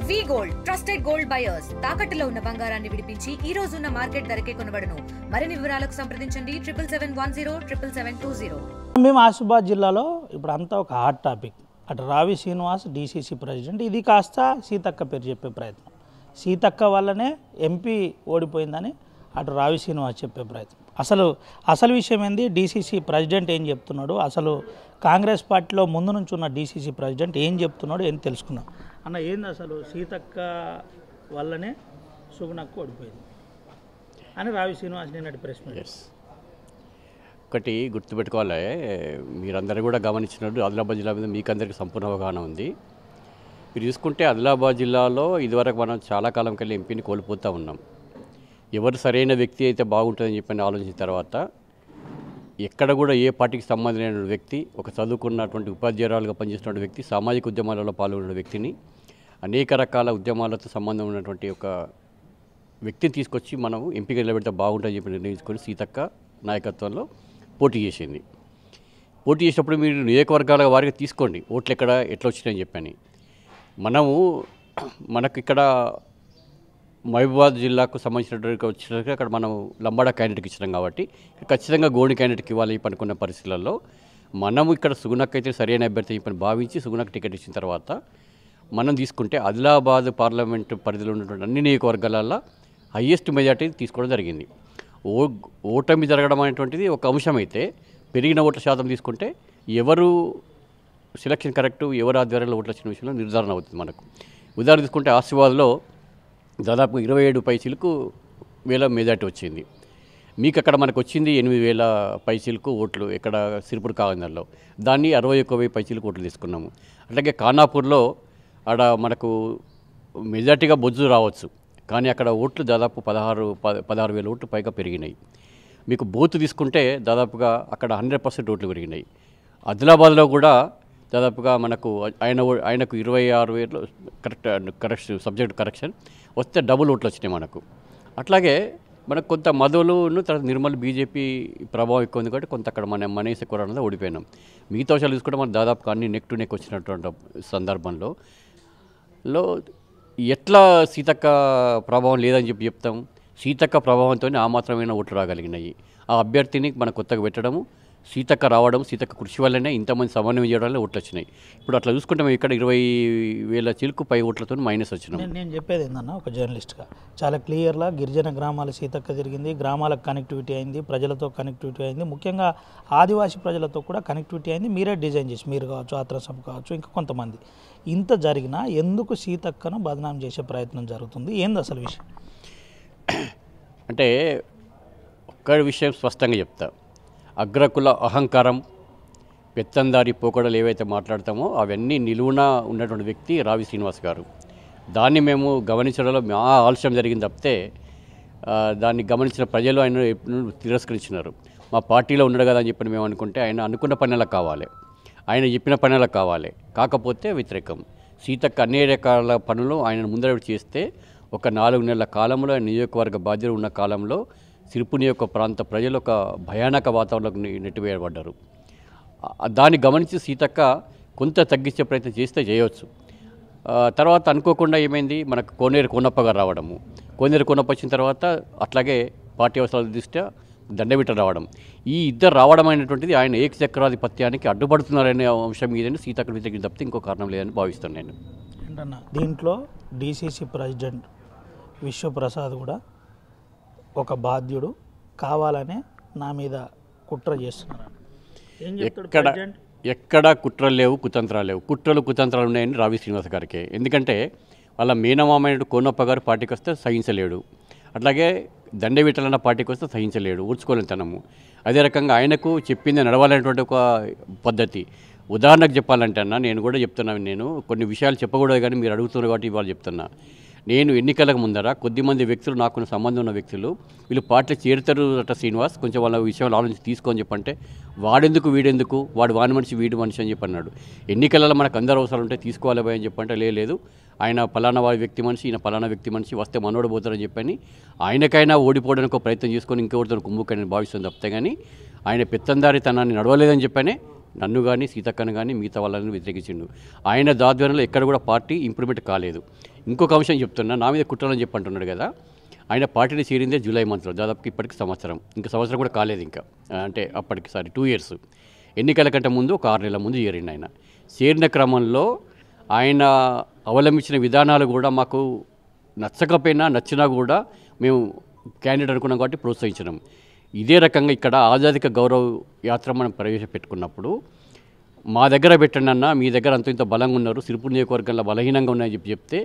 వి gold trusted gold buyers తాకట్టులో ఉన్న బంగారాన్ని విడిపించి ఈ రోజు ఉన్న మార్కెట్ ధరకే కొనబడును. మరిన్ని వివరాలకు సంప్రదించండి 77107720. మేము ఆసిఫాబాద్ జిల్లాలో ఇప్పుడు అంతా ఒక హాట్ టాపిక్. అటు రావి శ్రీనివాస్ డీసీసీ ప్రెసిడెంట్, ఇది కాస్త సీతక్క పేరు చెప్పే ప్రయత్నం. సీతక్క వల్లనే ఎంపీ ఓడిపోయిందని అటు రావి శ్రీనివాస్ చెప్పే ప్రయత్నం. అసలు విషయం ఏంది, డీసీసీ ప్రెసిడెంట్ ఏం చెప్తున్నాడు, అసలు కాంగ్రెస్ పార్టీలో ముందు నుంచి ఉన్న డీసీసీ ప్రెసిడెంట్ ఏం చెప్తున్నాడు ఏం తెలుసుకున్నాం అన్న. ఏంది అసలు సీతక్క వల్లనే సుగుణక్క ఓడిపోయింది అని రావి శ్రీనివాస్ నిన్నటి ప్రెస్ మీట్. ఒకటి గుర్తుపెట్టుకోవాలి, మీరందరూ కూడా గమనించినట్టు ఆదిలాబాద్ జిల్లా మీద మీకందరికీ సంపూర్ణ అవగాహన ఉంది. మీరు చూసుకుంటే ఆదిలాబాద్ జిల్లాలో ఇదివరకు మనం చాలా కాలం కలిసి ఎంపీని కోల్పోతూ ఉన్నాం. ఎవరు సరైన వ్యక్తి అయితే బాగుంటుందని చెప్పని ఆలోచించిన తర్వాత ఎక్కడ కూడా ఏ పార్టీకి సంబంధించిన వ్యక్తి, ఒక చదువుకున్నటువంటి ఉపాధ్యాయురాలుగా పనిచేస్తున్న వ్యక్తి, సామాజిక ఉద్యమాలలో పాల్గొన్న వ్యక్తిని, అనేక రకాల ఉద్యమాలతో సంబంధం ఉన్నటువంటి ఒక వ్యక్తిని తీసుకొచ్చి మనం ఎంపీగా నిలబెడితే బాగుంటుందని చెప్పి నిర్ణయించుకొని సీతక్క నాయకత్వంలో పోటీ చేసింది. పోటీ చేసినప్పుడు మీరు నియోజకవర్గాల వారికి తీసుకోండి ఓట్లు ఎట్లా వచ్చినాయని చెప్పని. మనకు ఇక్కడ మహబూబాద్ జిల్లాకు సంబంధించినటువంటి వచ్చినట్టుగా అక్కడ మనం లంబాడా క్యాండిడేట్కి ఇచ్చినాం కాబట్టి ఖచ్చితంగా గోని క్యాండిడేట్కి ఇవ్వాలి అనుకున్న పరిస్థితులలో మనము ఇక్కడ సుగుణక్క అయితే సరైన అభ్యర్థి చెప్పని భావించి సుగుణక్క టికెట్ ఇచ్చిన తర్వాత మనం తీసుకుంటే ఆదిలాబాద్ పార్లమెంటు పరిధిలో ఉన్నటువంటి అన్ని నియోజకవర్గాలలో హయ్యెస్ట్ మెజార్టీ తీసుకోవడం జరిగింది. ఓటమి జరగడం అనేటువంటిది ఒక అంశం అయితే, పెరిగిన ఓట్ల శాతం తీసుకుంటే ఎవరు సెలక్షన్ కరెక్టు, ఎవరు ఆధ్వర్యంలో ఓట్లు వచ్చిన విషయంలో నిర్ధారణ అవుతుంది. మనకు ఉదాహరణ తీసుకుంటే ఆసిఫాబాద్లో దాదాపు 27 పైచీలకు వేల మెజార్టీ వచ్చింది. మీకు అక్కడ మనకు వచ్చింది 8,000 పైచీలకు ఓట్లు ఇక్కడ సిరిపూర్ కాగందల్లో. దాన్ని 61,000 పైచీలకు ఓట్లు తీసుకున్నాము. అట్లాగే ఖానాపూర్లో ఆడ మనకు మెజార్టీగా బొజ్జు రావచ్చు, కానీ అక్కడ ఓట్లు దాదాపు 16,000 ఓట్లు పైగా పెరిగినాయి. మీకు బూత్ తీసుకుంటే దాదాపుగా అక్కడ 100% ఓట్లు పెరిగినాయి. ఆదిలాబాద్లో కూడా దాదాపుగా మనకు ఆయనకు 26,000 కరెక్ట్ సబ్జెక్ట్ కరెక్షన్ వస్తే డబుల్ ఓట్లు వచ్చినాయి మనకు. అట్లాగే మనకు కొంత మధులను తర్వాత నిర్మల్ బీజేపీ ప్రభావం ఎక్కువ ఉంది కాబట్టి కొంత అక్కడ మన మనీష్ ఎక్కువ రావడంలో ఓడిపోయినాం. మిగతా విషయాలు తీసుకుంటే మనం దాదాపుగా అన్ని నెక్ టు నెక్ వచ్చినటువంటి సందర్భంలో ఎట్లా సీతక్క ప్రభావం లేదని చెప్తాం. సీతక్క ప్రభావంతో ఆ మాత్రమైన ఓట్లు రాగలిగినాయి. ఆ అభ్యర్థిని మనం కొత్తగా పెట్టడము, సీతక్క రావడం, సీతక్క కృషి వల్లనే ఇంతమంది సమన్వయం చేయడం వల్ల ఓట్లు వచ్చినాయి. ఇప్పుడు అట్లా చూసుకుంటే మేము ఇక్కడ 20,000 చిలుకు పై ఓట్లతో మైనస్ వచ్చినాం. నేను చెప్పేది ఏందన్నా, ఒక జర్నలిస్ట్గా చాలా క్లియర్గా గిరిజన గ్రామాల సీతక్క జరిగింది, గ్రామాలకు కనెక్టివిటీ అయింది, ప్రజలతో కనెక్టివిటీ అయింది, ముఖ్యంగా ఆదివాసీ ప్రజలతో కూడా కనెక్టివిటీ అయింది. మీరే డిజైన్ చేసి, మీరు కావచ్చు, ఆత్రసభ కావచ్చు, ఇంకా కొంతమంది. ఇంత జరిగినా ఎందుకు సీతక్కను బదనాం చేసే ప్రయత్నం జరుగుతుంది? ఏంది అసలు విషయం? అంటే ఒక్క విషయం స్పష్టంగా చెప్తా, అగ్రకుల అహంకారం, పెత్తందారి పోకడలు ఏవైతే మాట్లాడతామో అవన్నీ నిలువున ఉన్నటువంటి వ్యక్తి రావి శ్రీనివాస్ గారు. దాన్ని మేము గమనించడంలో మా ఆలస్యం జరిగింది తప్పితే దాన్ని గమనించిన ప్రజలు ఆయన తిరస్కరించినారు. మా పార్టీలో ఉన్నాడు కదా అని చెప్పి మేము అనుకుంటే ఆయన అనుకున్న పనులకు కావాలి, ఆయన చెప్పిన పనులకు కావాలి, కాకపోతే వ్యతిరేకం. సీతక్క అన్ని రకాల పనులు ఆయన ముందర చేస్తే ఒక 4 నెలల కాలంలో నియోజకవర్గ బాధ్యత ఉన్న కాలంలో సిరిపూర్ నియోజక ప్రాంత ప్రజలు ఒక భయానక వాతావరణంలో నెట్టివేయబడ్డారు. దాన్ని గమనించి సీతక్క కొంత తగ్గించే ప్రయత్నం చేస్తే చేయవచ్చు. తర్వాత అనుకోకుండా ఏమైంది, మనకు కోనేరు కోనప్ప గారు రావడము, కోనేరు కోనప్ప వచ్చిన తర్వాత అట్లాగే పార్టీ అవసరాల దృష్ట్యా దండబిట్ట రావడం, ఈ ఇద్దరు రావడం అనేటువంటిది ఆయన ఏకచక్రాధిపత్యానికి అడ్డుపడుతున్నారనే అంశం మీదని సీతక్క వ్యతిరేకం తప్పితే ఇంకో కారణం లేదని భావిస్తాను నేను. ఏంటన్నా దీంట్లో డీసీసీ ప్రెసిడెంట్ విశ్వప్రసాద్ కూడా ఒక బాధ్యుడు, కావాలనే నా మీద కుట్ర చేస్తున్నారు. ఎక్కడ కుట్రలు లేవు, కుతంత్రాలు లేవు. కుట్రలు ఉన్నాయని రావి శ్రీనివాస్ గారికి. ఎందుకంటే వాళ్ళ మేనమామైన కోనప్ప గారు పార్టీకి వస్తే సహించలేడు, అట్లాగే దండవిటలన్న పార్టీకి వస్తే సహించలేడు, ఊర్చుకోలేని తనము. అదే రకంగా ఆయనకు చెప్పింది నడవాలనేటువంటి ఒక పద్ధతి. ఉదాహరణకు చెప్పాలంటే అన్న, నేను కూడా చెప్తున్నాను, నేను కొన్ని విషయాలు చెప్పకూడదు కానీ మీరు అడుగుతున్నారు కాబట్టి ఇవాళ చెప్తున్నా. నేను ఎన్నికలకు ముందర కొద్దిమంది వ్యక్తులు, నాకు సంబంధం ఉన్న వ్యక్తులు, వీళ్ళు పార్టీలో చేరుతారు అట శ్రీనివాస్, కొంచెం వాళ్ళ విషయాలు ఆలోచించి తీసుకొని చెప్పంటే వాడెందుకు వీడెందుకు, వాడు వాని మనిషి వీడి మనిషి అని చెప్పన్నాడు. ఎన్నికలలో మనకు అందరూ అవసరాలు ఉంటే తీసుకోవాలి భయ అని చెప్పంటే లేదు, ఆయన పలానా వారి వ్యక్తి మనిషి, ఈయన పలానా వ్యక్తి మనిషి, వస్తే మనోడు పోతారని చెప్పని ఆయనకైనా ఓడిపోవడానికి ఒక ప్రయత్నం చేసుకొని ఇంకెవరితో కుమ్ముకని భావిస్తుంది తప్పితే కానీ ఆయన పెత్తందారితనాన్ని నడవలేదని చెప్పనే నన్ను కానీ సీతక్కను కానీ మిగతా వాళ్ళని వ్యతిరేకించిండు. ఆయన దాధ్వర్యంలో ఎక్కడ కూడా పార్టీ ఇంప్రూవ్మెంట్ కాలేదు. ఇంకొక అంశం చెప్తున్నా, నా మీద కుట్రలని చెప్పి అంటున్నాడు కదా, ఆయన పార్టీని చేరిందే జూలై మంత్లో, దాదాపు ఇప్పటికి సంవత్సరం, ఇంకా సంవత్సరం కూడా కాలేదు ఇంకా, అంటే అప్పటికి 2 years. ఎన్నికల కంటే ముందు ఒక 6 నెలల ముందు చేరిండు. ఆయన చేరిన క్రమంలో ఆయన అవలంబించిన విధానాలు కూడా మాకు నచ్చకపోయినా నచ్చినా కూడా మేము క్యాండిడేట్ అనుకున్నాం కాబట్టి ప్రోత్సహించినాం. ఇదే రకంగా ఇక్కడ ఆజాదిక గౌరవ యాత్ర మనం ప్రవేశపెట్టుకున్నప్పుడు మా దగ్గర పెట్టండి అన్న, మీ దగ్గర అంత ఇంత బలంగా ఉన్నారు, సిరిపూర్ నియోజకవర్గంలో బలహీనంగా ఉన్నాయని చెప్తే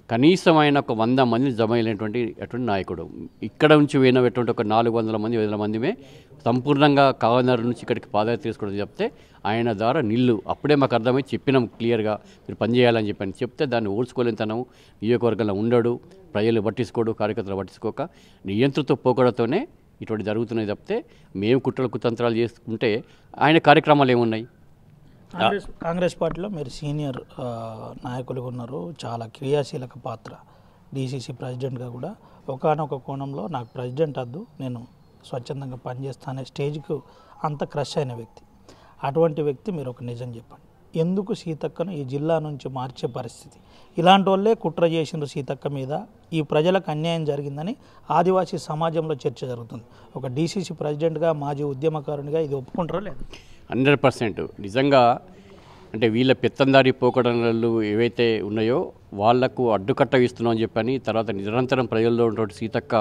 కనీసం ఆయన ఒక 100 మంది జమ అయినటువంటి అటువంటి నాయకుడు. ఇక్కడ నుంచి పోయినటువంటి ఒక 400 మంది 500 మందిమే సంపూర్ణంగా కావనగర్ నుంచి ఇక్కడికి పాదయాత్ర తీసుకోవడం చెప్తే ఆయన ద్వారా నిల్లు. అప్పుడే మాకు అర్థమై చెప్పినాం క్లియర్గా, మీరు పనిచేయాలని చెప్పని చెప్తే దాన్ని ఓడ్చుకోలేనితనం, నియోజకవర్గంలో ఉండడు, ప్రజలు పట్టించుకోడు, కార్యకర్తలు పట్టించుకోక నియంత్రిత పోకడతోనే ఇటువంటి జరుగుతున్నాయి తప్పితే మేము కుట్రలు కుతంత్రాలు చేసుకుంటే ఆయన కార్యక్రమాలు ఏమున్నాయి? కాంగ్రెస్ పార్టీలో మీరు సీనియర్ నాయకులుగా ఉన్నారు, చాలా క్రియాశీలక పాత్ర, డీసీసీ ప్రెసిడెంట్గా కూడా. ఒకానొక కోణంలో నాకు ప్రెసిడెంట్ వద్దు, నేను స్వచ్ఛందంగా పనిచేస్తానే స్టేజ్కు అంత క్రష్ అయిన వ్యక్తి. అటువంటి వ్యక్తి మీరు ఒక నిజం చెప్పండి, ఎందుకు సీతక్కను ఈ జిల్లా నుంచి మార్చే పరిస్థితి? ఇలాంటి వాళ్ళే కుట్ర చేసిండ్రు సీతక్క మీద, ఈ ప్రజలకు అన్యాయం జరిగిందని ఆదివాసీ సమాజంలో చర్చ జరుగుతుంది. ఒక డీసీసీ ప్రెసిడెంట్గా, మాజీ ఉద్యమకారునిగా ఇది ఒప్పుకుంటారా లేదు? 100% నిజంగా. అంటే వీళ్ళ పెత్తందారి పోకడలు ఏవైతే ఉన్నాయో వాళ్లకు అడ్డుకట్ట ఇస్తున్నాం అని చెప్పని, తర్వాత నిరంతరం ప్రజల్లో ఉన్నటువంటి సీతక్క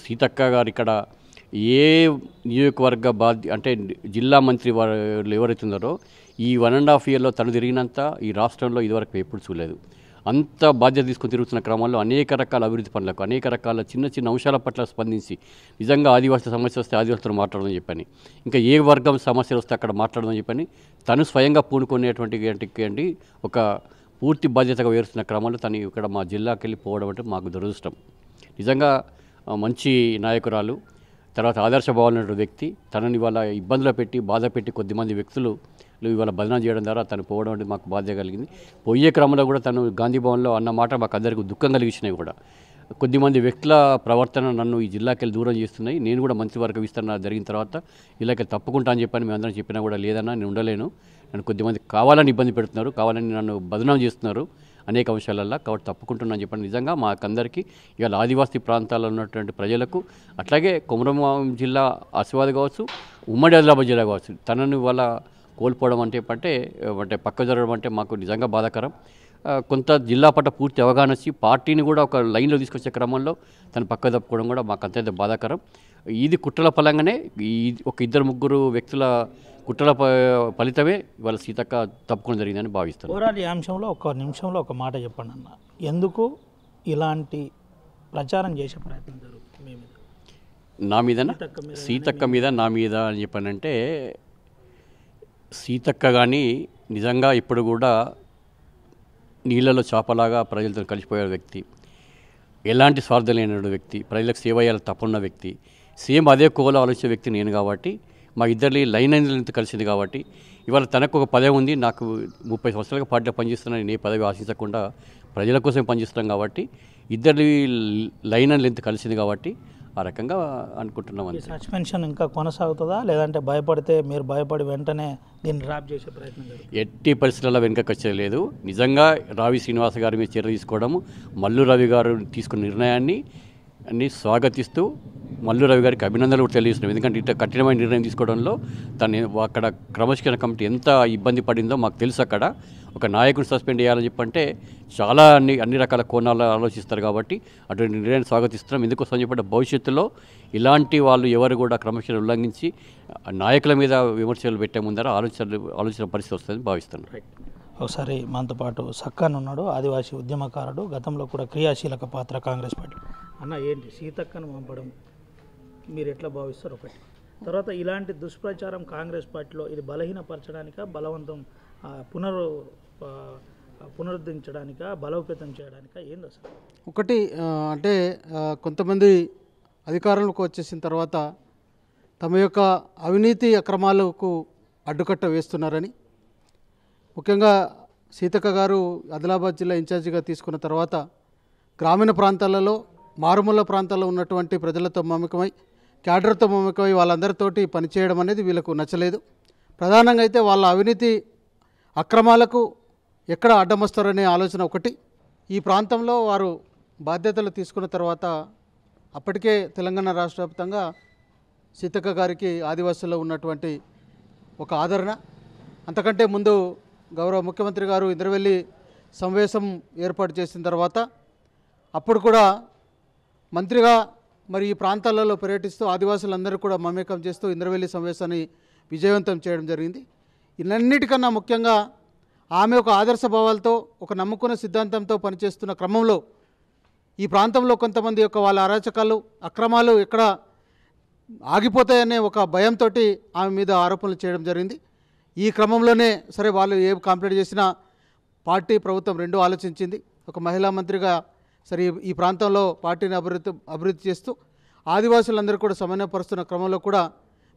సీతక్క గారు ఇక్కడ ఏ నియోజకవర్గ అంటే జిల్లా మంత్రి వాళ్ళు ఎవరైతే ఉన్నారో ఈ 1.5 yearలో తను తిరిగినంత ఈ రాష్ట్రంలో ఇదివరకు ఎప్పుడు చూడలేదు. అంత బాధ్యత తీసుకుని తిరుగుతున్న క్రమంలో అనేక రకాల అభివృద్ధి పనులకు, అనేక రకాల చిన్న చిన్న అంశాల పట్ల స్పందించి నిజంగా ఆదివాసీ సమస్య వస్తే ఆదివాసులతో మాట్లాడదని చెప్పని, ఇంకా ఏ వర్గం సమస్యలు వస్తే అక్కడ మాట్లాడదని చెప్పని తను స్వయంగా పూనుకునేటువంటి ఒక పూర్తి బాధ్యతగా వేరుస్తున్న క్రమంలో తను ఇక్కడ మా జిల్లాకి వెళ్ళి పోవడం అంటే మాకు దురదృష్టం. నిజంగా మంచి నాయకురాలు, తర్వాత ఆదర్శభావాలైన వ్యక్తి, తనని ఇవాళ ఇబ్బందులు పెట్టి బాధ పెట్టి కొద్దిమంది వ్యక్తులు ఇవాళ బదనాం చేయడం ద్వారా తను పోవడం అంటే మాకు బాధ్యత కలిగింది. పోయే క్రమంలో కూడా తను గాంధీ భవన్లో అన్న మాట మాకు అందరికీ దుఃఖం కలిగించినాయి కూడా. కొద్దిమంది వ్యక్తుల ప్రవర్తన నన్ను ఈ జిల్లాకి వెళ్ళి దూరం చేస్తున్నాయి, నేను కూడా మంత్రివర్గ విస్తరణ జరిగిన తర్వాత ఇలాగ తప్పుకుంటా అని చెప్పని మేమందరం చెప్పినా కూడా లేదన్నా నేను ఉండలేను, నన్ను కొద్దిమంది కావాలని ఇబ్బంది పెడుతున్నారు, కావాలని నన్ను బదనాం చేస్తున్నారు అనేక అంశాలల్లో, కాబట్టి తప్పుకుంటున్నాను చెప్పండి. నిజంగా మాకందరికీ ఇవాళ ఆదివాసీ ప్రాంతాల్లో ఉన్నటువంటి ప్రజలకు, అట్లాగే కొమరం జిల్లా ఆసిఫాబాద్ కావచ్చు, ఉమ్మడి ఆదిలాబాద్ జిల్లా కావచ్చు, తనని వాళ్ళ కోల్పోవడం అంటే పక్క జరగడం అంటే మాకు నిజంగా బాధాకరం. కొంత జిల్లా పట్ల పూర్తి అవగాహన వచ్చి పార్టీని కూడా ఒక లైన్లో తీసుకొచ్చే క్రమంలో తను పక్క తప్పుకోవడం కూడా మాకు అంతే బాధాకరం. ఇది కుట్రల ఫలంగానే ఒక 2-3 వ్యక్తుల కుట్రల ఫలితమే ఇవాళ సీతక్క తప్పుకోవడం జరిగిందని భావిస్తాను. ఓవరాల్ ఈ అంశంలో ఒక నిమిషంలో ఒక మాట చెప్పండి అన్న, ఎందుకు ఇలాంటి ప్రచారం చేసే ప్రయత్నం జరుగుతుంది మీ మీద? నా మీదనా? సీతక్క మీద నా మీద అని చెప్పానంటే, సీతక్క కానీ నిజంగా ఇప్పుడు కూడా నీళ్ళలో చేపలాగా ప్రజలతో కలిసిపోయే వ్యక్తి, ఎలాంటి స్వార్థం లేని వ్యక్తి, ప్రజలకు సేవ చేయాలని తప్పున్న వ్యక్తి, సేమ్ అదే కోలో ఆలోచించే వ్యక్తి నేను కాబట్టి మా ఇద్దరి లైన్ అనేది కలిసింది కాబట్టి ఇవాళ తనకు ఒక పదవి ఉంది, నాకు 30 సంవత్సరాలుగా పార్టీలో పనిచేస్తున్నాను, నేను ఏ పదవి ఆశించకుండా ప్రజల కోసం పనిచేస్తున్నాం కాబట్టి ఇద్దరి లైన్ అండ్ లెంత్ కలిసింది కాబట్టి ఆ రకంగా అనుకుంటున్నాం. సస్పెన్షన్ ఇంకా కొనసాగుతుందా, లేదంటే భయపడితే మీరు భయపడి వెంటనే దీన్ని డ్రాప్ చేసే ప్రయత్నం? ఎట్టి పరిస్థితుల్లో వెనుకకు వచ్చేయలేదు. నిజంగా రావి శ్రీనివాస గారి మీద చర్య తీసుకోవడము, మల్లు రవి గారు తీసుకున్న నిర్ణయాన్ని స్వాగతిస్తూ మల్లు రవి గారికి అభినందనలు కూడా తెలియజేస్తున్నాం. ఎందుకంటే ఇట్లా కఠినమైన నిర్ణయం తీసుకోవడంలో తను అక్కడ క్రమశిక్షణ కమిటీ ఎంత ఇబ్బంది పడిందో మాకు తెలుసు. అక్కడ ఒక నాయకుడిని సస్పెండ్ చేయాలని చెప్పంటే చాలా అన్ని రకాల కోణాలు ఆలోచిస్తారు కాబట్టి అటువంటి నిర్ణయాన్ని స్వాగతిస్తున్నాం. ఎందుకోసం చెప్పంటే భవిష్యత్తులో ఇలాంటి వాళ్ళు ఎవరు కూడా క్రమశిక్షణ ఉల్లంఘించి నాయకుల మీద విమర్శలు పెట్టే ముందర ఆలోచన పరిస్థితి వస్తుందని భావిస్తున్నాను. ఒకసారి మనతో పాటు సక్కన్ ఉన్నాడు, ఆదివాసీ ఉద్యమకారుడు, గతంలో కూడా క్రియాశీలక పాత్ర కాంగ్రెస్ పార్టీ. అన్న, ఏంటి సీతక్కను పంపడం మీరు ఎట్లా భావిస్తారు? ఒకటి, తర్వాత ఇలాంటి దుష్ప్రచారం కాంగ్రెస్ పార్టీలో ఇది బలహీనపరచడానిక, బలవంతం పునరుద్ధరించడానిక, బలోపేతం చేయడానిక, ఏంది అసలు? ఒకటి అంటే కొంతమంది అధికారంలోకి వచ్చేసిన తర్వాత తమ యొక్క అవినీతి అక్రమాలకు అడ్డుకట్ట వేస్తున్నారని, ముఖ్యంగా సీతక్క గారు ఆదిలాబాద్ జిల్లా ఇన్ఛార్జిగా తీసుకున్న తర్వాత గ్రామీణ ప్రాంతాలలో, మారుమూల ప్రాంతాల్లో ఉన్నటువంటి ప్రజలతో మమేకమై క్యాడర్తో మమేకమై వాళ్ళందరితోటి పనిచేయడం అనేది వీళ్ళకు నచ్చలేదు. ప్రధానంగా అయితే వాళ్ళ అవినీతి అక్రమాలకు ఎక్కడ అడ్డం వస్తారనే ఆలోచన ఒకటి. ఈ ప్రాంతంలో వారు బాధ్యతలు తీసుకున్న తర్వాత అప్పటికే తెలంగాణ రాష్ట్ర వ్యాప్తంగా సీతక్క గారికి ఆదివాసుల్లో ఉన్నటువంటి ఒక ఆదరణ, అంతకంటే ముందు గౌరవ ముఖ్యమంత్రి గారు ఇంద్రవెల్లి సమావేశం ఏర్పాటు చేసిన తర్వాత అప్పుడు కూడా మంత్రిగా మరి ఈ ప్రాంతాలలో పర్యటిస్తూ ఆదివాసులందరూ కూడా మమేకం చేస్తూ ఇంద్రవెల్లి సమావేశాన్ని విజయవంతం చేయడం జరిగింది. ఇవన్నిటికన్నా ముఖ్యంగా ఆమె ఒక ఆదర్శ భావాలతో ఒక నమ్ముకున్న సిద్ధాంతంతో పనిచేస్తున్న క్రమంలో ఈ ప్రాంతంలో కొంతమంది యొక్క వాళ్ళ అరాచకాలు అక్రమాలు ఎక్కడ ఆగిపోతాయనే ఒక భయంతో ఆమె మీద ఆరోపణలు చేయడం జరిగింది. ఈ క్రమంలోనే సరే వాళ్ళు ఏ కంప్లైంట్ చేసినా పార్టీ ప్రభుత్వం రెండూ ఆలోచించింది. ఒక మహిళా మంత్రిగా సరే ఈ ప్రాంతంలో పార్టీని అభివృద్ధి చేస్తూ ఆదివాసులందరూ కూడా సమన్వయపరుస్తున్న క్రమంలో కూడా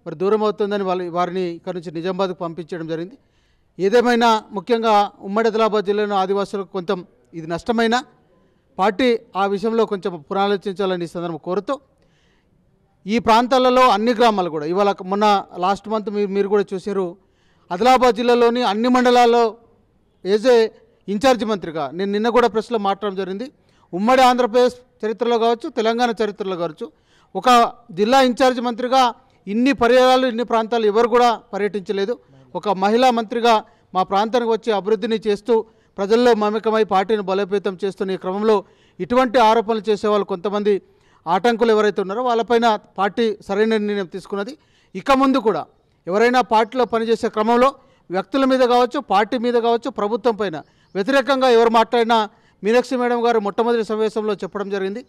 మరి దూరం అవుతుందని వారిని ఇక్కడ నుంచి నిజామాబాద్కు పంపించడం జరిగింది. ఏదేమైనా ముఖ్యంగా ఉమ్మడి ఆదిలాబాద్ జిల్లాలో ఆదివాసులకు కొంచెం ఇది నష్టమైనా పార్టీ ఆ విషయంలో కొంచెం పునరాలోచించాలని ఈ సందర్భం కోరుతూ ఈ ప్రాంతాలలో అన్ని గ్రామాలు కూడా ఇవాళ మొన్న లాస్ట్ మంత్ మీరు కూడా చూసారు, ఆదిలాబాద్ జిల్లాలోని అన్ని మండలాల్లో ఏ ఇన్ఛార్జి మంత్రిగా నేను నిన్న కూడా ప్రెస్లో మాట్లాడడం జరిగింది. ఉమ్మడి ఆంధ్రప్రదేశ్ చరిత్రలో కావచ్చు, తెలంగాణ చరిత్రలో కావచ్చు, ఒక జిల్లా ఇన్ఛార్జి మంత్రిగా ఇన్ని పర్యాయాలు ఇన్ని ప్రాంతాలు ఎవరు కూడా పర్యటించలేదు. ఒక మహిళా మంత్రిగా మా ప్రాంతానికి వచ్చి అభివృద్ధిని చేస్తూ ప్రజల్లో మమేకమై పార్టీని బలోపేతం చేస్తున్న ఈ క్రమంలో ఇటువంటి ఆరోపణలు చేసేవాళ్ళు కొంతమంది ఆటంకులు ఎవరైతే ఉన్నారో వాళ్ళపైన పార్టీ సరైన నిర్ణయం తీసుకున్నది. ఇక ముందు కూడా ఎవరైనా పార్టీలో పనిచేసే క్రమంలో వ్యక్తుల మీద కావచ్చు, పార్టీ మీద కావచ్చు, ప్రభుత్వం పైన వ్యతిరేకంగా ఎవరు మాట్లాడినా మీనాక్షి మేడం గారు మొట్టమొదటి సమావేశంలో చెప్పడం జరిగింది.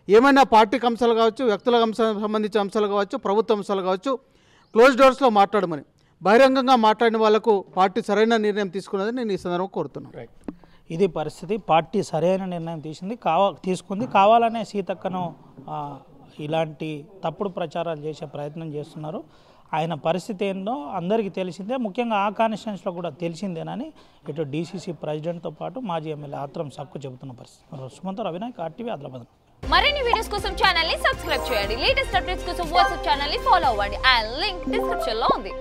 ఏమైనా పార్టీకి అంశాలు కావచ్చు, వ్యక్తులకు సంబంధించిన అంశాలు కావచ్చు, ప్రభుత్వ అంశాలు కావచ్చు, క్లోజ్ డోర్స్లో మాట్లాడమని బహిరంగంగా మాట్లాడిన వాళ్లకు పార్టీ సరైన నిర్ణయం తీసుకున్నదని నేను ఈ సందర్భంగా కోరుతున్నాను. ఇది పరిస్థితి. పార్టీ సరైన నిర్ణయం తీసుకుంది. కావాలనే సీతక్కను ఇలాంటి తప్పుడు ప్రచారాలు చేసే ప్రయత్నం చేస్తున్నారు. ఆయన పరిస్థితి ఏందో అందరికీ తెలిసిందే, ముఖ్యంగా ఆ కాన్స్టిట్యున్సీలో కూడా తెలిసిందేనని ఇటు డీసీసీ ప్రెసిడెంట్తో పాటు మాజీ ఎమ్మెల్యే ఆత్రం సక్కు చెబుతున్న పరిస్థితి. సుమంత్ అవినాయక్, RTV, ఆదిలాబాద్. మరిన్ని వీడియోస్ కోసం ఛానల్ ని సబ్స్క్రైబ్ చేయండి. లేటెస్ట్ అప్డేట్స్ కోసం వాట్సాప్ ఛానల్ ని ఫాలో అవ్వండి. ఆ లింక్ డిస్క్రిప్షన్ లో ఉంది.